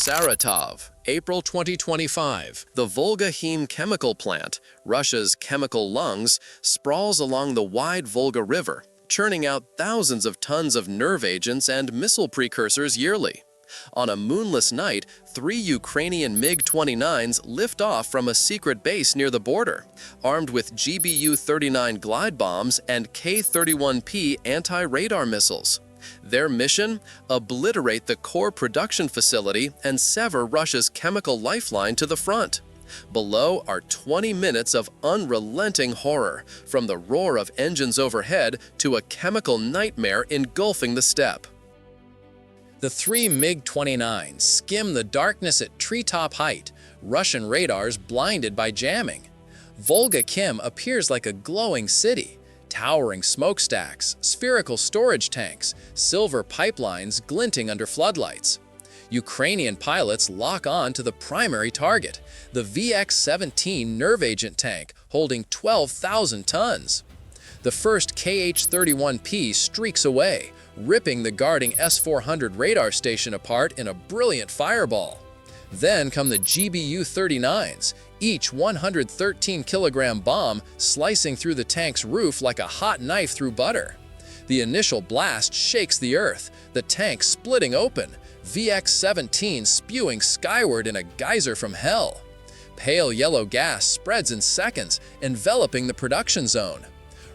Saratov, April 2025. The Volga-Khim chemical plant, Russia's chemical lungs, sprawls along the wide Volga River, churning out thousands of tons of nerve agents and missile precursors yearly. On a moonless night, 3 Ukrainian MiG-29s lift off from a secret base near the border, armed with GBU-39 glide bombs and Kh-51 anti-radar missiles. Their mission? Obliterate the core production facility and sever Russia's chemical lifeline to the front. Below are 20 minutes of unrelenting horror, from the roar of engines overhead to a chemical nightmare engulfing the steppe. The 3 MiG-29s skim the darkness at treetop height, Russian radars blinded by jamming. Volga-Khim appears like a glowing city. Towering smokestacks, spherical storage tanks, silver pipelines glinting under floodlights. Ukrainian pilots lock on to the primary target, the VX-17 nerve agent tank holding 12,000 tons. The first Kh-31 streaks away, ripping the guarding S-400 radar station apart in a brilliant fireball. Then come the GBU-39s, each 113-kilogram bomb slicing through the tank's roof like a hot knife through butter. The initial blast shakes the earth, the tank splitting open, VX-17 spewing skyward in a geyser from hell. Pale yellow gas spreads in seconds, enveloping the production zone.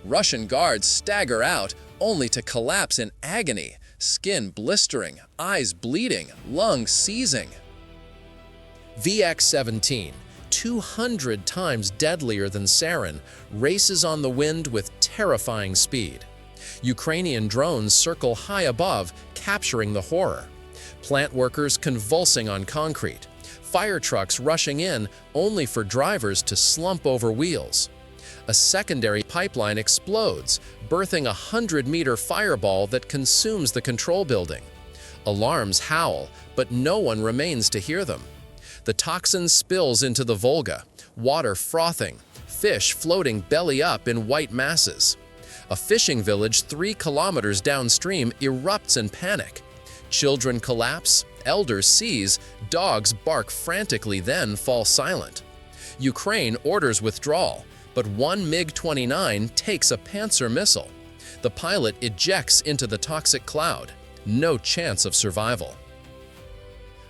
Russian guards stagger out, only to collapse in agony, skin blistering, eyes bleeding, lungs seizing. VX-17, 200 times deadlier than sarin, races on the wind with terrifying speed. Ukrainian drones circle high above, capturing the horror. Plant workers convulsing on concrete. Fire trucks rushing in, only for drivers to slump over wheels. A secondary pipeline explodes, birthing a 100-meter fireball that consumes the control building. Alarms howl, but no one remains to hear them. The toxin spills into the Volga, water frothing, fish floating belly up in white masses. A fishing village 3 kilometers downstream erupts in panic. Children collapse, elders seize, dogs bark frantically, then fall silent. Ukraine orders withdrawal, but 1 MiG-29 takes a Panzer missile. The pilot ejects into the toxic cloud. No chance of survival.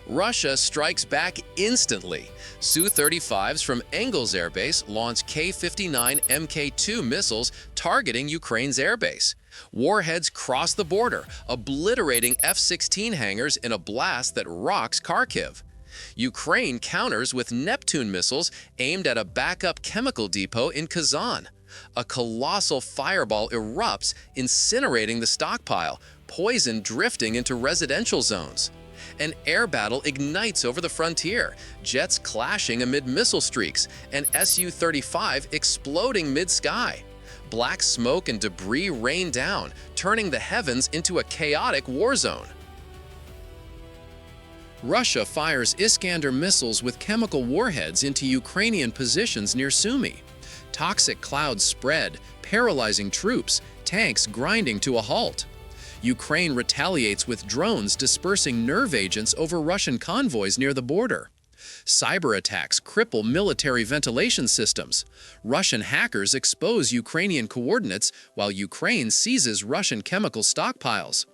Russia strikes back instantly. Su-35s from Engels Air Base launch Kh-59 Mk2 missiles targeting Ukraine's airbase. Warheads cross the border, obliterating F-16 hangars in a blast that rocks Kharkiv. Ukraine counters with Neptune missiles aimed at a backup chemical depot in Kazan. A colossal fireball erupts, incinerating the stockpile, poison drifting into residential zones. An air battle ignites over the frontier, jets clashing amid missile streaks, and Su-35 exploding mid-sky. Black smoke and debris rain down, turning the heavens into a chaotic war zone. Russia fires Iskander missiles with chemical warheads into Ukrainian positions near Sumy. Toxic clouds spread, paralyzing troops, tanks grinding to a halt. Ukraine retaliates with drones dispersing nerve agents over Russian convoys near the border. Cyber attacks cripple military ventilation systems. Russian hackers expose Ukrainian coordinates while Ukraine seizes Russian chemical stockpiles.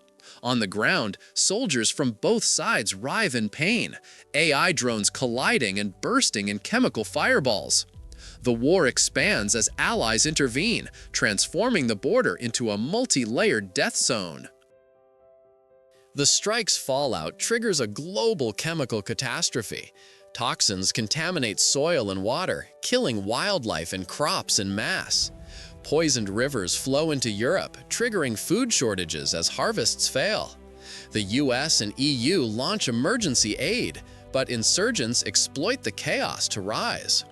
On the ground, soldiers from both sides writhe in pain, AI drones colliding and bursting in chemical fireballs. The war expands as allies intervene, transforming the border into a multi-layered death zone. The strike's fallout triggers a global chemical catastrophe. Toxins contaminate soil and water, killing wildlife and crops en masse. Poisoned rivers flow into Europe, triggering food shortages as harvests fail. The US and EU launch emergency aid, but insurgents exploit the chaos to rise.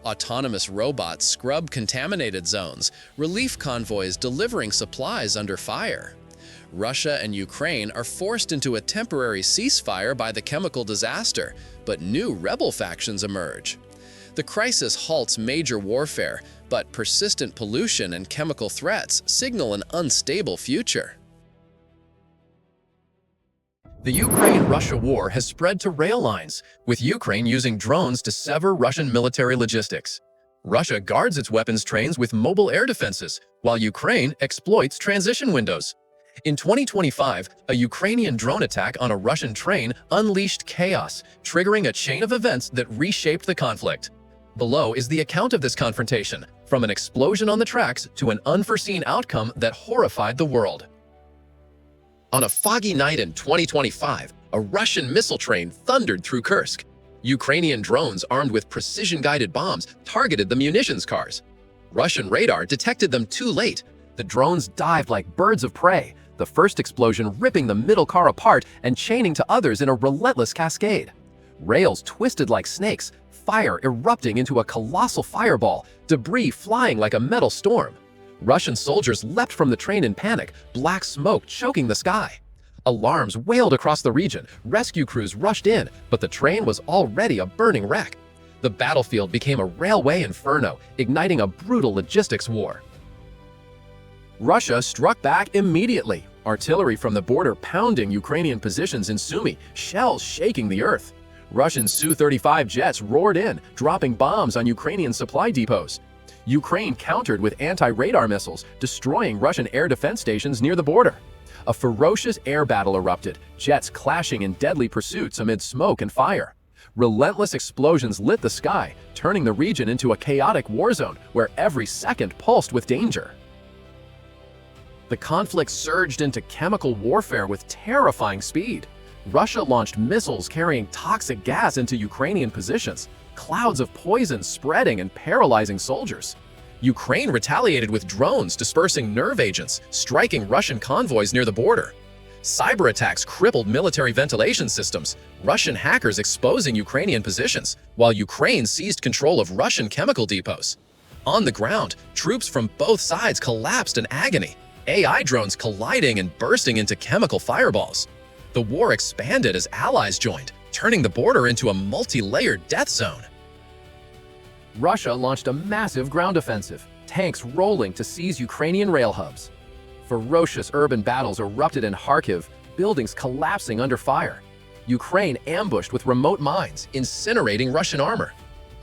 Autonomous robots scrub contaminated zones, relief convoys delivering supplies under fire. Russia and Ukraine are forced into a temporary ceasefire by the chemical disaster, but new rebel factions emerge. The crisis halts major warfare, but persistent pollution and chemical threats signal an unstable future. The Ukraine-Russia war has spread to rail lines, with Ukraine using drones to sever Russian military logistics. Russia guards its weapons trains with mobile air defenses, while Ukraine exploits transition windows. In 2025, a Ukrainian drone attack on a Russian train unleashed chaos, triggering a chain of events that reshaped the conflict. Below is the account of this confrontation, from an explosion on the tracks to an unforeseen outcome that horrified the world. On a foggy night in 2025, a Russian missile train thundered through Kursk. Ukrainian drones armed with precision-guided bombs targeted the munitions cars. Russian radar detected them too late. The drones dived like birds of prey, the first explosion ripping the middle car apart and chaining to others in a relentless cascade. Rails twisted like snakes, fire erupting into a colossal fireball, debris flying like a metal storm. Russian soldiers leapt from the train in panic, black smoke choking the sky. Alarms wailed across the region, rescue crews rushed in, but the train was already a burning wreck. The battlefield became a railway inferno, igniting a brutal logistics war. Russia struck back immediately, artillery from the border pounding Ukrainian positions in Sumy, shells shaking the earth. Russian Su-35 jets roared in, dropping bombs on Ukrainian supply depots. Ukraine countered with anti-radar missiles, destroying Russian air defense stations near the border. A ferocious air battle erupted, jets clashing in deadly pursuits amid smoke and fire. Relentless explosions lit the sky, turning the region into a chaotic war zone where every second pulsed with danger. The conflict surged into chemical warfare with terrifying speed. Russia launched missiles carrying toxic gas into Ukrainian positions, clouds of poison spreading and paralyzing soldiers. Ukraine retaliated with drones dispersing nerve agents, striking Russian convoys near the border. Cyber attacks crippled military ventilation systems, Russian hackers exposing Ukrainian positions, while Ukraine seized control of Russian chemical depots. On the ground, troops from both sides collapsed in agony, AI drones colliding and bursting into chemical fireballs. The war expanded as allies joined, turning the border into a multi-layered death zone. Russia launched a massive ground offensive, tanks rolling to seize Ukrainian rail hubs. Ferocious urban battles erupted in Kharkiv, buildings collapsing under fire. Ukraine ambushed with remote mines, incinerating Russian armor.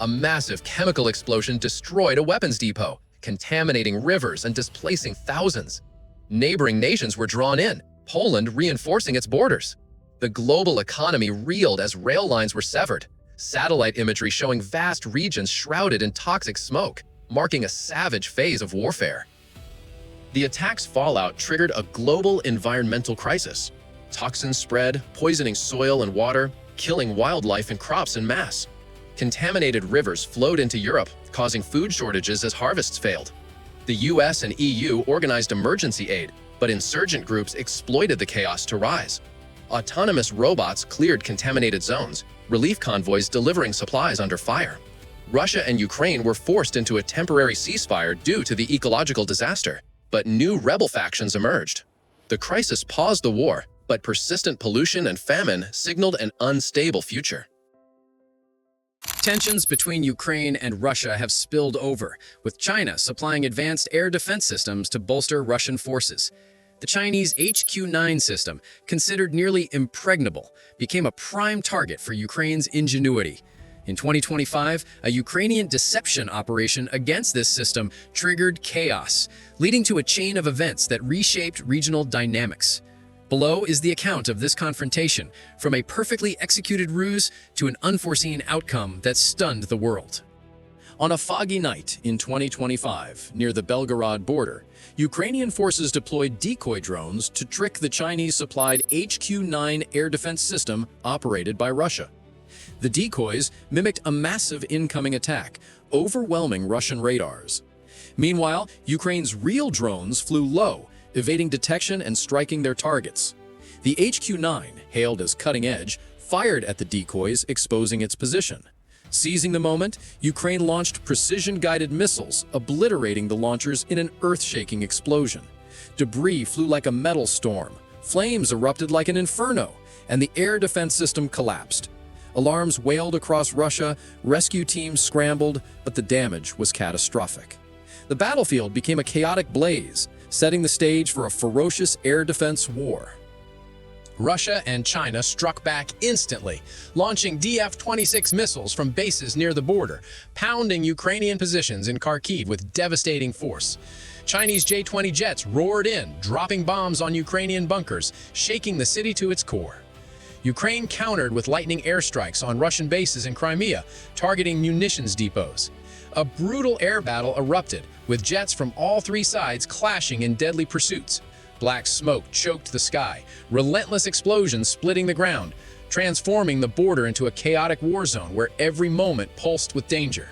A massive chemical explosion destroyed a weapons depot, contaminating rivers and displacing thousands. Neighboring nations were drawn in, Poland reinforcing its borders. The global economy reeled as rail lines were severed, satellite imagery showing vast regions shrouded in toxic smoke, marking a savage phase of warfare. The attack's fallout triggered a global environmental crisis. Toxins spread, poisoning soil and water, killing wildlife and crops en masse. Contaminated rivers flowed into Europe, causing food shortages as harvests failed. The US and EU organized emergency aid, but insurgent groups exploited the chaos to rise. Autonomous robots cleared contaminated zones, relief convoys delivering supplies under fire. Russia and Ukraine were forced into a temporary ceasefire due to the ecological disaster, but new rebel factions emerged. The crisis paused the war, but persistent pollution and famine signaled an unstable future. Tensions between Ukraine and Russia have spilled over, with China supplying advanced air defense systems to bolster Russian forces. The Chinese HQ-9 system, considered nearly impregnable, became a prime target for Ukraine's ingenuity. In 2025, a Ukrainian deception operation against this system triggered chaos, leading to a chain of events that reshaped regional dynamics. Below is the account of this confrontation, from a perfectly executed ruse to an unforeseen outcome that stunned the world. On a foggy night in 2025, near the Belgorod border, Ukrainian forces deployed decoy drones to trick the Chinese-supplied HQ-9 air defense system operated by Russia. The decoys mimicked a massive incoming attack, overwhelming Russian radars. Meanwhile, Ukraine's real drones flew low, evading detection and striking their targets. The HQ-9, hailed as cutting-edge, fired at the decoys, exposing its position. Seizing the moment, Ukraine launched precision-guided missiles, obliterating the launchers in an earth-shaking explosion. Debris flew like a metal storm, flames erupted like an inferno, and the air defense system collapsed. Alarms wailed across Russia, rescue teams scrambled, but the damage was catastrophic. The battlefield became a chaotic blaze, setting the stage for a ferocious air defense war. Russia and China struck back instantly, launching DF-26 missiles from bases near the border, pounding Ukrainian positions in Kharkiv with devastating force. Chinese J-20 jets roared in, dropping bombs on Ukrainian bunkers, shaking the city to its core. Ukraine countered with lightning airstrikes on Russian bases in Crimea, targeting munitions depots. A brutal air battle erupted, with jets from all three sides clashing in deadly pursuits. Black smoke choked the sky, relentless explosions splitting the ground, transforming the border into a chaotic war zone where every moment pulsed with danger.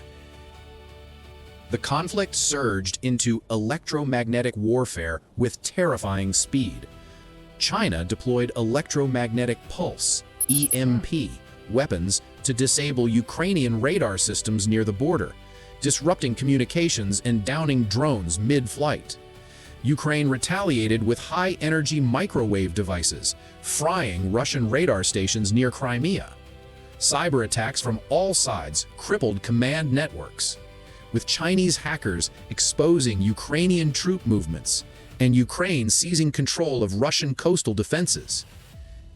The conflict surged into electromagnetic warfare with terrifying speed. China deployed electromagnetic pulse, EMP, weapons to disable Ukrainian radar systems near the border, disrupting communications and downing drones mid-flight. Ukraine retaliated with high-energy microwave devices, frying Russian radar stations near Crimea. Cyber attacks from all sides crippled command networks, with Chinese hackers exposing Ukrainian troop movements and Ukraine seizing control of Russian coastal defenses.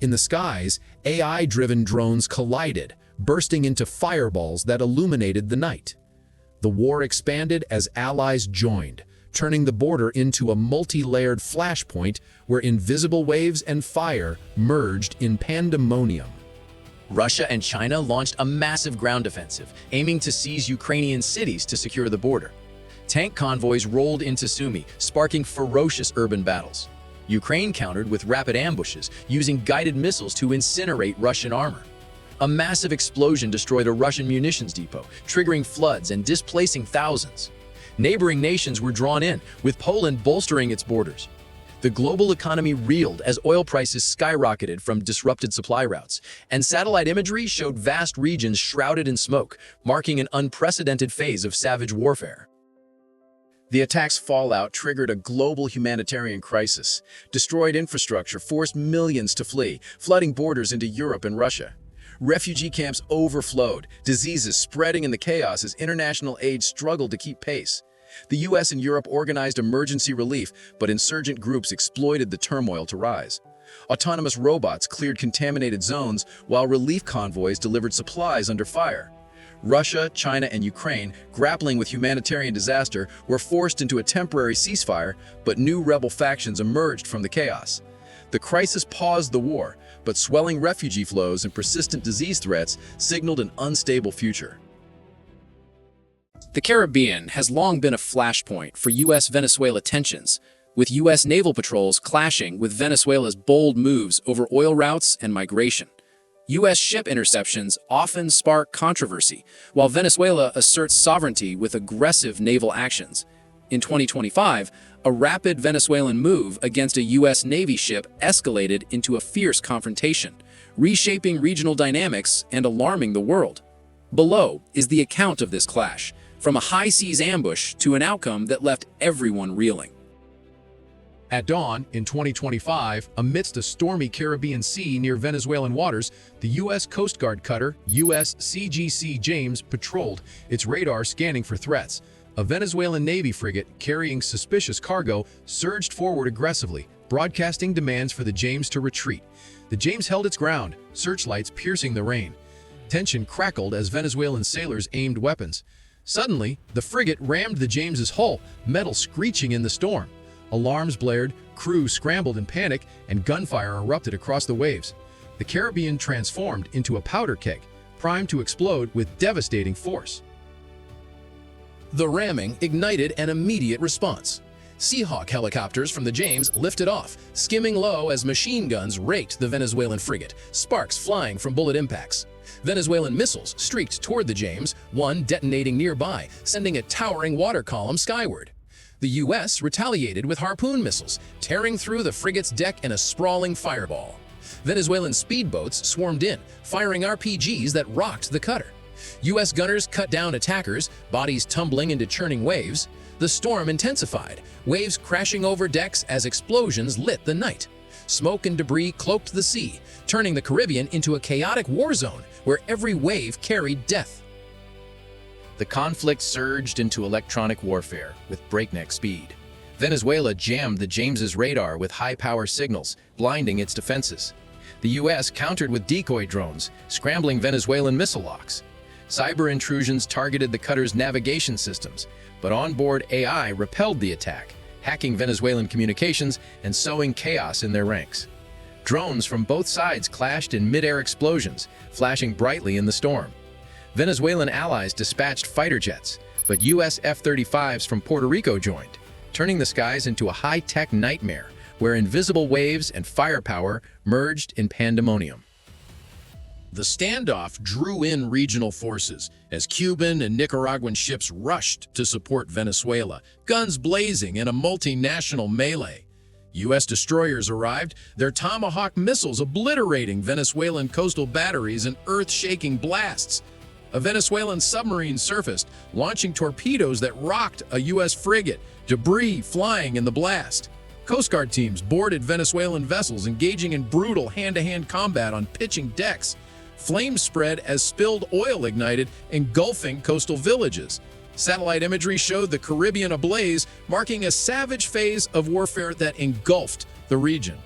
In the skies, AI-driven drones collided, bursting into fireballs that illuminated the night. The war expanded as allies joined, turning the border into a multi-layered flashpoint where invisible waves and fire merged in pandemonium. Russia and China launched a massive ground offensive, aiming to seize Ukrainian cities to secure the border. Tank convoys rolled into Sumy, sparking ferocious urban battles. Ukraine countered with rapid ambushes, using guided missiles to incinerate Russian armor. A massive explosion destroyed a Russian munitions depot, triggering floods and displacing thousands. Neighboring nations were drawn in, with Poland bolstering its borders. The global economy reeled as oil prices skyrocketed from disrupted supply routes, and satellite imagery showed vast regions shrouded in smoke, marking an unprecedented phase of savage warfare. The attack's fallout triggered a global humanitarian crisis. Destroyed infrastructure forced millions to flee, flooding borders into Europe and Russia. Refugee camps overflowed, diseases spreading in the chaos as international aid struggled to keep pace. The US and Europe organized emergency relief, but insurgent groups exploited the turmoil to rise. Autonomous robots cleared contaminated zones, while relief convoys delivered supplies under fire. Russia, China, and Ukraine, grappling with humanitarian disaster, were forced into a temporary ceasefire, but new rebel factions emerged from the chaos. The crisis paused the war, but swelling refugee flows and persistent disease threats signaled an unstable future. The Caribbean has long been a flashpoint for U.S.-Venezuela tensions, with U.S. naval patrols clashing with Venezuela's bold moves over oil routes and migration. U.S. ship interceptions often spark controversy, while Venezuela asserts sovereignty with aggressive naval actions. In 2025, a rapid Venezuelan move against a U.S. Navy ship escalated into a fierce confrontation, reshaping regional dynamics and alarming the world. Below is the account of this clash, from a high-seas ambush to an outcome that left everyone reeling. At dawn in 2025, amidst a stormy Caribbean Sea near Venezuelan waters, the U.S. Coast Guard cutter USCGC James patrolled, its radar scanning for threats. A Venezuelan Navy frigate carrying suspicious cargo surged forward aggressively, broadcasting demands for the James to retreat. The James held its ground, searchlights piercing the rain. Tension crackled as Venezuelan sailors aimed weapons. Suddenly, the frigate rammed the James's hull, metal screeching in the storm. Alarms blared, crew scrambled in panic, and gunfire erupted across the waves. The Caribbean transformed into a powder keg, primed to explode with devastating force. The ramming ignited an immediate response. Seahawk helicopters from the James lifted off, skimming low as machine guns raked the Venezuelan frigate, sparks flying from bullet impacts. Venezuelan missiles streaked toward the James, one detonating nearby, sending a towering water column skyward. The U.S. retaliated with Harpoon missiles, tearing through the frigate's deck in a sprawling fireball. Venezuelan speedboats swarmed in, firing RPGs that rocked the cutter. U.S. gunners cut down attackers, bodies tumbling into churning waves. The storm intensified, waves crashing over decks as explosions lit the night. Smoke and debris cloaked the sea, turning the Caribbean into a chaotic war zone where every wave carried death. The conflict surged into electronic warfare with breakneck speed. Venezuela jammed the James's radar with high-power signals, blinding its defenses. The U.S. countered with decoy drones, scrambling Venezuelan missile locks. Cyber intrusions targeted the cutter's navigation systems, but onboard AI repelled the attack, hacking Venezuelan communications and sowing chaos in their ranks. Drones from both sides clashed in mid-air explosions, flashing brightly in the storm. Venezuelan allies dispatched fighter jets, but U.S. F-35s from Puerto Rico joined, turning the skies into a high-tech nightmare where invisible waves and firepower merged in pandemonium. The standoff drew in regional forces as Cuban and Nicaraguan ships rushed to support Venezuela, guns blazing in a multinational melee. U.S. destroyers arrived, their Tomahawk missiles obliterating Venezuelan coastal batteries in earth-shaking blasts. A Venezuelan submarine surfaced, launching torpedoes that rocked a U.S. frigate, debris flying in the blast. Coast Guard teams boarded Venezuelan vessels, engaging in brutal hand-to-hand combat on pitching decks. Flames spread as spilled oil ignited, engulfing coastal villages. Satellite imagery showed the Caribbean ablaze, marking a savage phase of warfare that engulfed the region.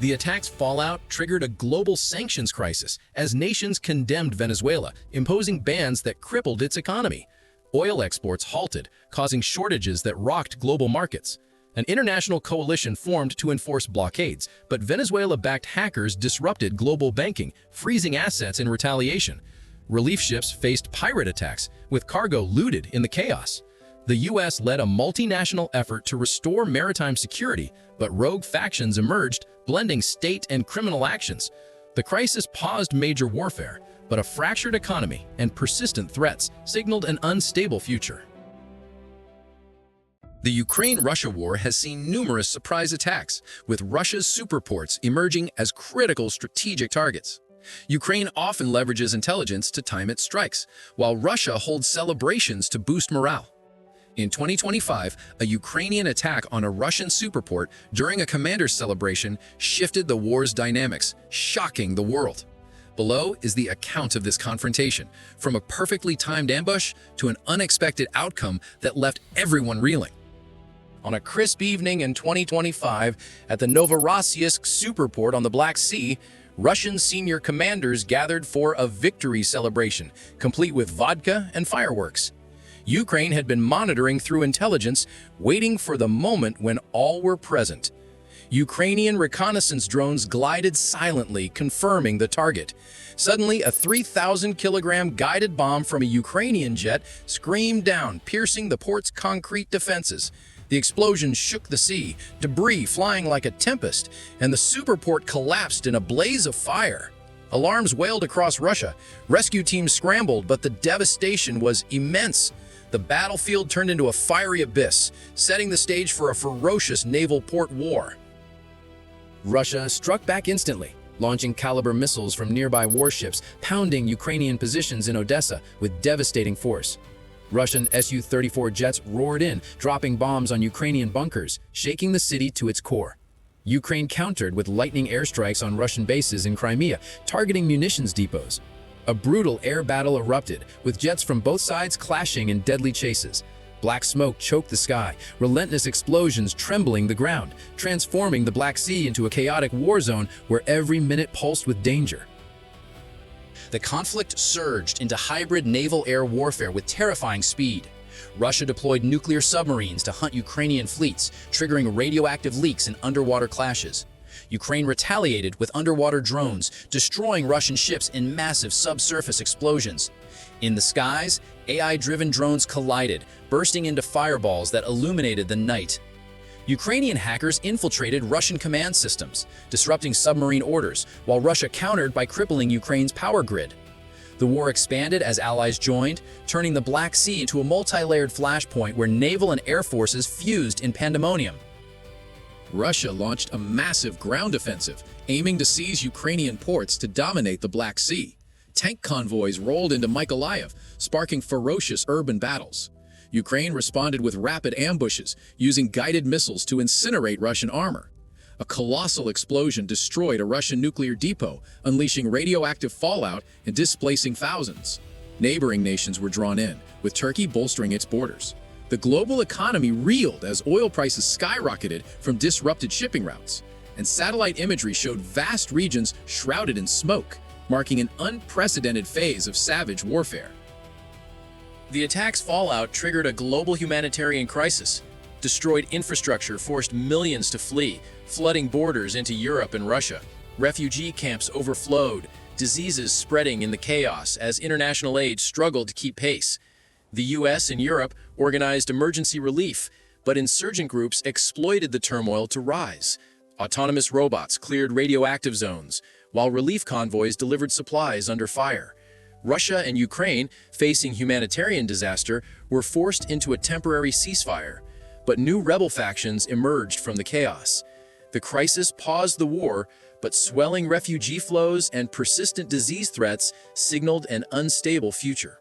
The attack's fallout triggered a global sanctions crisis as nations condemned Venezuela, imposing bans that crippled its economy. Oil exports halted, causing shortages that rocked global markets. An international coalition formed to enforce blockades, but Venezuela-backed hackers disrupted global banking, freezing assets in retaliation. Relief ships faced pirate attacks, with cargo looted in the chaos. The U.S. led a multinational effort to restore maritime security, but rogue factions emerged, blending state and criminal actions. The crisis paused major warfare, but a fractured economy and persistent threats signaled an unstable future. The Ukraine-Russia war has seen numerous surprise attacks, with Russia's superports emerging as critical strategic targets. Ukraine often leverages intelligence to time its strikes, while Russia holds celebrations to boost morale. In 2025, a Ukrainian attack on a Russian superport during a commander's celebration shifted the war's dynamics, shocking the world. Below is the account of this confrontation, from a perfectly timed ambush to an unexpected outcome that left everyone reeling. On a crisp evening in 2025, at the Novorossiysk superport on the Black Sea, Russian senior commanders gathered for a victory celebration, complete with vodka and fireworks. Ukraine had been monitoring through intelligence, waiting for the moment when all were present. Ukrainian reconnaissance drones glided silently, confirming the target. Suddenly, a 3,000-kilogram guided bomb from a Ukrainian jet screamed down, piercing the port's concrete defenses. The explosion shook the sea, debris flying like a tempest, and the superport collapsed in a blaze of fire. Alarms wailed across Russia. Rescue teams scrambled, but the devastation was immense. The battlefield turned into a fiery abyss, setting the stage for a ferocious naval port war. Russia struck back instantly, launching caliber missiles from nearby warships, pounding Ukrainian positions in Odessa with devastating force. Russian Su-34 jets roared in, dropping bombs on Ukrainian bunkers, shaking the city to its core. Ukraine countered with lightning airstrikes on Russian bases in Crimea, targeting munitions depots. A brutal air battle erupted, with jets from both sides clashing in deadly chases. Black smoke choked the sky, relentless explosions trembling the ground, transforming the Black Sea into a chaotic war zone where every minute pulsed with danger. The conflict surged into hybrid naval-air warfare with terrifying speed. Russia deployed nuclear submarines to hunt Ukrainian fleets, triggering radioactive leaks and underwater clashes. Ukraine retaliated with underwater drones, destroying Russian ships in massive subsurface explosions. In the skies, AI-driven drones collided, bursting into fireballs that illuminated the night. Ukrainian hackers infiltrated Russian command systems, disrupting submarine orders, while Russia countered by crippling Ukraine's power grid. The war expanded as allies joined, turning the Black Sea into a multi-layered flashpoint where naval and air forces fused in pandemonium. Russia launched a massive ground offensive, aiming to seize Ukrainian ports to dominate the Black Sea. Tank convoys rolled into Mykolaiv, sparking ferocious urban battles. Ukraine responded with rapid ambushes, using guided missiles to incinerate Russian armor. A colossal explosion destroyed a Russian nuclear depot, unleashing radioactive fallout and displacing thousands. Neighboring nations were drawn in, with Turkey bolstering its borders. The global economy reeled as oil prices skyrocketed from disrupted shipping routes. and satellite imagery showed vast regions shrouded in smoke, marking an unprecedented phase of savage warfare. The attack's fallout triggered a global humanitarian crisis. Destroyed infrastructure forced millions to flee, flooding borders into Europe and Russia. Refugee camps overflowed, diseases spreading in the chaos as international aid struggled to keep pace. The US and Europe organized emergency relief, but insurgent groups exploited the turmoil to rise. Autonomous robots cleared radioactive zones, while relief convoys delivered supplies under fire. Russia and Ukraine, facing humanitarian disaster, were forced into a temporary ceasefire, but new rebel factions emerged from the chaos. The crisis paused the war, but swelling refugee flows and persistent disease threats signaled an unstable future.